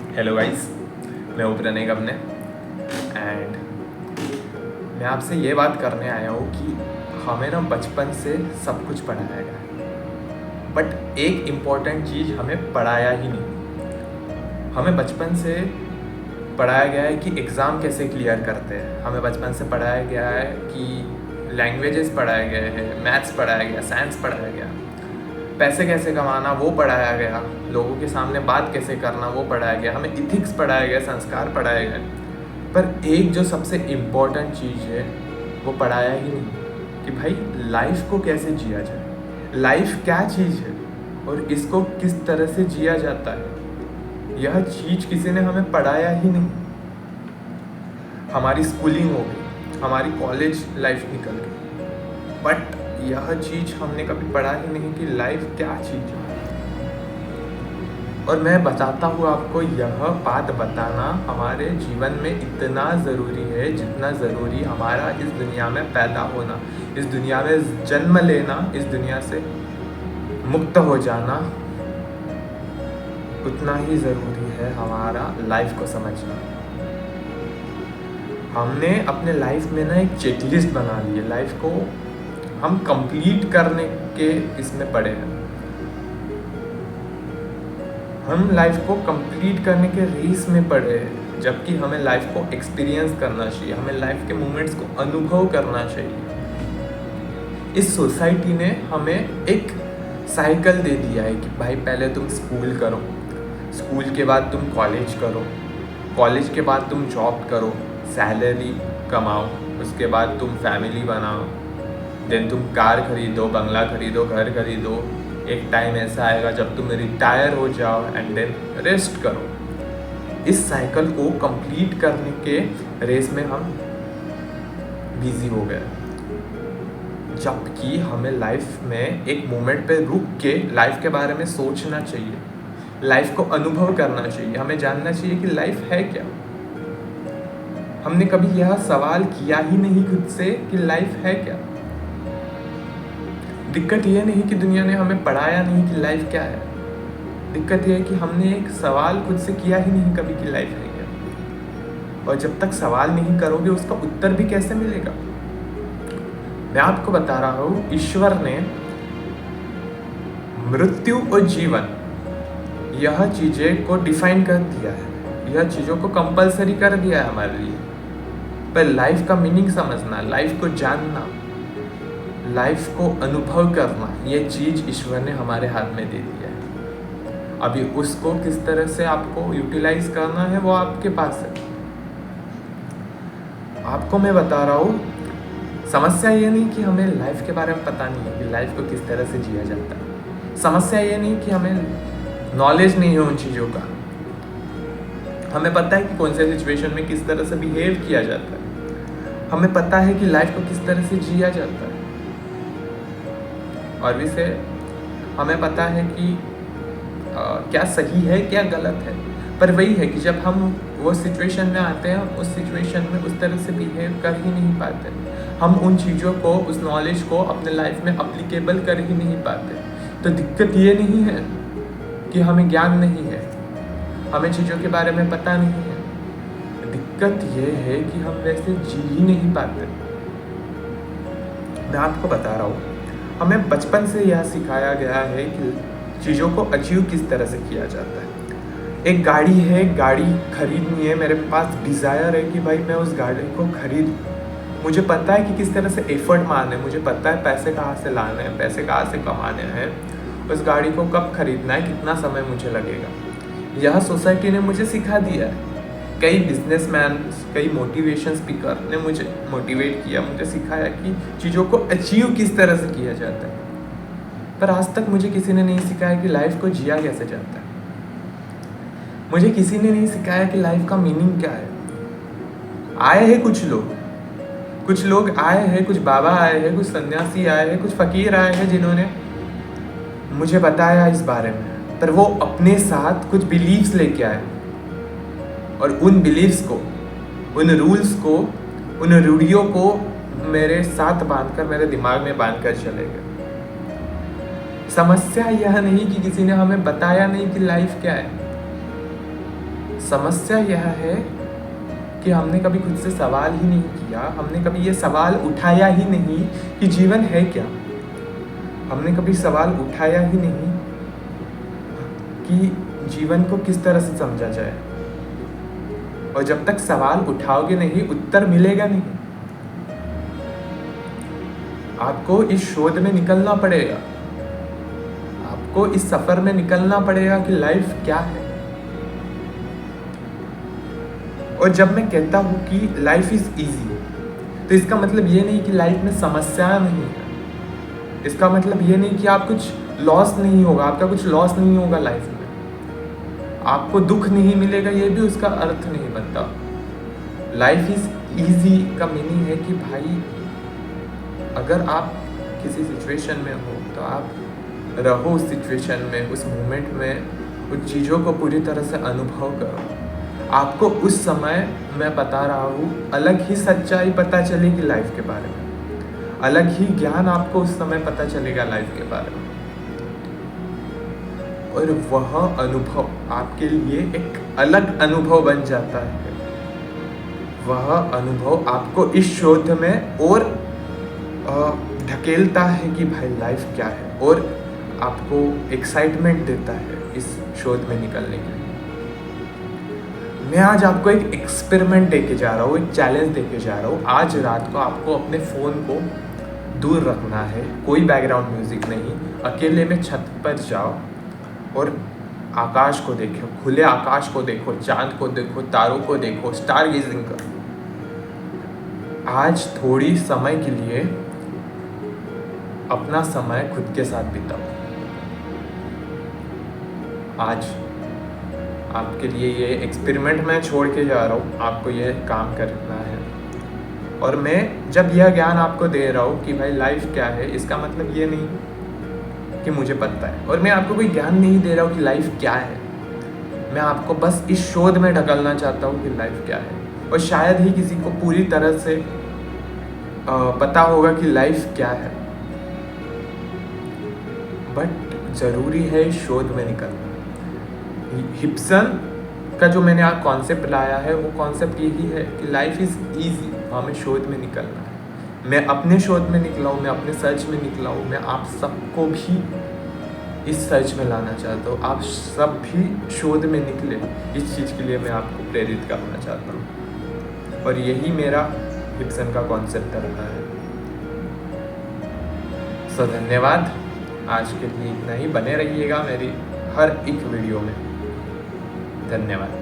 Hello guys, मैं हूँ प्रणय गमने एंड मैं आपसे ये बात करने आया हूँ कि हमें ना बचपन से सब कुछ पढ़ाया गया है, बट एक इम्पॉर्टेंट चीज़ हमें पढ़ाया ही नहीं। हमें बचपन से पढ़ाया गया है कि एग्ज़ाम कैसे क्लियर करते हैं। हमें बचपन से पढ़ाया गया है कि लैंग्वेजेस पढ़ाए गए हैं, मैथ्स पढ़ाया गया, साइंस पढ़ाया गया, पैसे कैसे कमाना वो पढ़ाया गया, लोगों के सामने बात कैसे करना वो पढ़ाया गया, हमें इथिक्स पढ़ाया गया, संस्कार पढ़ाए गए। पर एक जो सबसे इम्पोर्टेंट चीज़ है वो पढ़ाया ही नहीं कि भाई लाइफ को कैसे जिया जाए, लाइफ क्या चीज़ है और इसको किस तरह से जिया जाता है। यह चीज़ किसी ने हमें पढ़ाया ही नहीं। हमारी स्कूलिंग हो गई, हमारी कॉलेज लाइफ निकल गई, बट यह चीज़ हमने कभी पढ़ा ही नहीं कि लाइफ क्या चीज़ है। और मैं बताता हूँ आपको, यह बात बताना हमारे जीवन में इतना ज़रूरी है जितना ज़रूरी हमारा इस दुनिया में पैदा होना, इस दुनिया में जन्म लेना, इस दुनिया से मुक्त हो जाना उतना ही ज़रूरी है हमारा लाइफ को समझना। हमने अपने लाइफ में ना एक चेकलिस्ट बना ली है, लाइफ को हम कंप्लीट करने के इसमें पड़े हैं। हम लाइफ को कंप्लीट करने के रेस में पड़े हैं, जबकि हमें लाइफ को एक्सपीरियंस करना चाहिए, हमें लाइफ के मोमेंट्स को अनुभव करना चाहिए। इस सोसाइटी ने हमें एक साइकिल दे दिया है कि भाई पहले तुम स्कूल करो, स्कूल के बाद तुम कॉलेज करो, कॉलेज के बाद तुम जॉब करो, सैलरी कमाओ, उसके बाद तुम फैमिली बनाओ, देन तुम कार खरीदो, बंगला खरीदो, घर खरीदो। एक टाइम ऐसा आएगा जब तुम रिटायर हो जाओ एंड देन रेस्ट करो। इस साइकिल को कंप्लीट करने के रेस में हम बिजी हो गए, जबकि हमें लाइफ में एक मोमेंट पे रुक के लाइफ के बारे में सोचना चाहिए, लाइफ को अनुभव करना चाहिए, हमें जानना चाहिए कि लाइफ है क्या। हमने कभी यह सवाल किया ही नहीं खुद से कि लाइफ है क्या। दिक्कत यह नहीं कि दुनिया ने हमें पढ़ाया नहीं कि लाइफ क्या है, दिक्कत यह है कि हमने एक सवाल खुद से किया ही नहीं कभी कि लाइफ है क्या। और जब तक सवाल नहीं करोगे उसका उत्तर भी कैसे मिलेगा। मैं आपको बता रहा हूँ, ईश्वर ने मृत्यु और जीवन यह चीज़ें को डिफाइन कर दिया है, यह चीज़ों को कंपलसरी कर दिया है हमारे लिए। पर लाइफ का मीनिंग समझना, लाइफ को जानना, लाइफ को अनुभव करना, ये चीज़ ईश्वर ने हमारे हाथ में दे दिया है। अभी उसको किस तरह से आपको यूटिलाइज करना है वो आपके पास है। आपको मैं बता रहा हूँ, समस्या ये नहीं कि हमें लाइफ के बारे में पता नहीं है कि लाइफ को किस तरह से जिया जाता है। समस्या ये नहीं कि हमें नॉलेज नहीं है उन चीज़ों का। हमें पता है कि कौन से सिचुएशन में किस तरह से बिहेव किया जाता है, हमें पता है कि लाइफ को किस तरह से जिया जाता है, और वैसे हमें पता है कि क्या सही है क्या गलत है। पर वही है कि जब हम वो सिचुएशन में आते हैं, उस सिचुएशन में उस तरह से बिहेव कर ही नहीं पाते, हम उन चीज़ों को, उस नॉलेज को अपने लाइफ में अप्लीकेबल कर ही नहीं पाते। तो दिक्कत ये नहीं है कि हमें ज्ञान नहीं है, हमें चीज़ों के बारे में पता नहीं है, दिक्कत ये है कि हम वैसे जी ही नहीं पाते। मैं आपको बता रहा हूँ, हमें बचपन से यह सिखाया गया है कि चीज़ों को अचीव किस तरह से किया जाता है। एक गाड़ी है, गाड़ी खरीदनी है, मेरे पास डिज़ायर है कि भाई मैं उस गाड़ी को खरीदूँ। मुझे पता है कि किस तरह से एफर्ट मारना है, मुझे पता है पैसे कहाँ से लाने हैं, पैसे कहाँ से कमाने हैं, उस गाड़ी को कब खरीदना है, कितना समय मुझे लगेगा। यह सोसाइटी ने मुझे सिखा दिया है। कई बिजनेसमैन, कई मोटिवेशन स्पीकर ने मुझे मोटिवेट किया, मुझे सिखाया कि चीज़ों को अचीव किस तरह से किया जाता है। पर आज तक मुझे किसी ने नहीं सिखाया कि लाइफ को जिया कैसे जाता है। मुझे किसी ने नहीं सिखाया कि लाइफ का मीनिंग क्या है। आए हैं कुछ लोग आए हैं, कुछ बाबा आए हैं, कुछ सन्यासी आए हैं, कुछ फ़कीर आए हैं जिन्होंने मुझे बताया इस बारे में, पर वो अपने साथ कुछ बिलीव्स लेके आए और उन बिलीव्स को, उन रूल्स को, उन रूढ़ियों को मेरे साथ बांधकर, मेरे दिमाग में बांधकर चले गए। समस्या यह नहीं कि किसी ने हमें बताया नहीं कि लाइफ क्या है। समस्या यह है कि हमने कभी खुद से सवाल ही नहीं किया, हमने कभी ये सवाल उठाया ही नहीं कि जीवन है क्या। हमने कभी सवाल उठाया ही नहीं कि जीवन को किस तरह से समझा जाए। और जब तक सवाल उठाओगे नहीं, उत्तर मिलेगा नहीं। आपको इस शोध में निकलना पड़ेगा, आपको इस सफर में निकलना पड़ेगा कि लाइफ क्या है। और जब मैं कहता हूँ कि लाइफ इज इजी, तो इसका मतलब ये नहीं कि लाइफ में समस्याएं नहीं है। इसका मतलब ये नहीं कि आप कुछ लॉस नहीं होगा, आपका कुछ लॉस नहीं होगा लाइफ में, आपको दुख नहीं मिलेगा, ये भी उसका अर्थ नहीं बनता। लाइफ इज इजी का मीनिंग है कि भाई अगर आप किसी सिचुएशन में हो तो आप रहो उस सिचुएशन में, उस मोमेंट में, उन चीज़ों को पूरी तरह से अनुभव करो। आपको उस समय, मैं बता रहा हूँ, अलग ही सच्चाई पता चलेगी लाइफ के बारे में, अलग ही ज्ञान आपको उस समय पता चलेगा लाइफ के बारे में। और वह अनुभव आपके लिए एक अलग अनुभव बन जाता है। वह अनुभव आपको इस शोध में और ढकेलता है कि भाई लाइफ क्या है, और आपको एक्साइटमेंट देता है इस शोध में निकलने के लिए। मैं आज आपको एक एक्सपेरिमेंट देके जा रहा हूँ, एक चैलेंज देके जा रहा हूँ। आज रात को आपको अपने फ़ोन को दूर रखना है, कोई बैकग्राउंड म्यूज़िक नहीं, अकेले में छत पर जाओ और आकाश को देखो, खुले आकाश को देखो, चांद को देखो, तारों को देखो, स्टार गेजिंग करो। आज थोड़ी समय के लिए अपना समय खुद के साथ बिताओ। आज आपके लिए ये एक्सपेरिमेंट मैं छोड़ के जा रहा हूँ, आपको ये काम करना है। और मैं जब यह ज्ञान आपको दे रहा हूँ कि भाई लाइफ क्या है, इसका मतलब ये नहीं कि मुझे पता है, और मैं आपको कोई ज्ञान नहीं दे रहा हूँ कि लाइफ क्या है। मैं आपको बस इस शोध में ढकलना चाहता हूँ कि लाइफ क्या है। और शायद ही किसी को पूरी तरह से पता होगा कि लाइफ क्या है, बट ज़रूरी है इस शोध में निकलना। हिब्सन का जो मैंने आज कॉन्सेप्ट लाया है, वो कॉन्सेप्ट यही है कि लाइफ इज़ ईजी, हमें शोध में निकलना है। मैं अपने शोध में निकला हूँ, मैं अपने सर्च में निकला हूँ, मैं आप सबको भी इस सर्च में लाना चाहता हूँ। आप सब भी शोध में निकले, इस चीज़ के लिए मैं आपको प्रेरित करना चाहता हूँ। और यही मेरा हिब्सन का कॉन्सेप्ट रहा है। सो धन्यवाद, आज के लिए इतना ही। बने रहिएगा मेरी हर एक वीडियो में। धन्यवाद।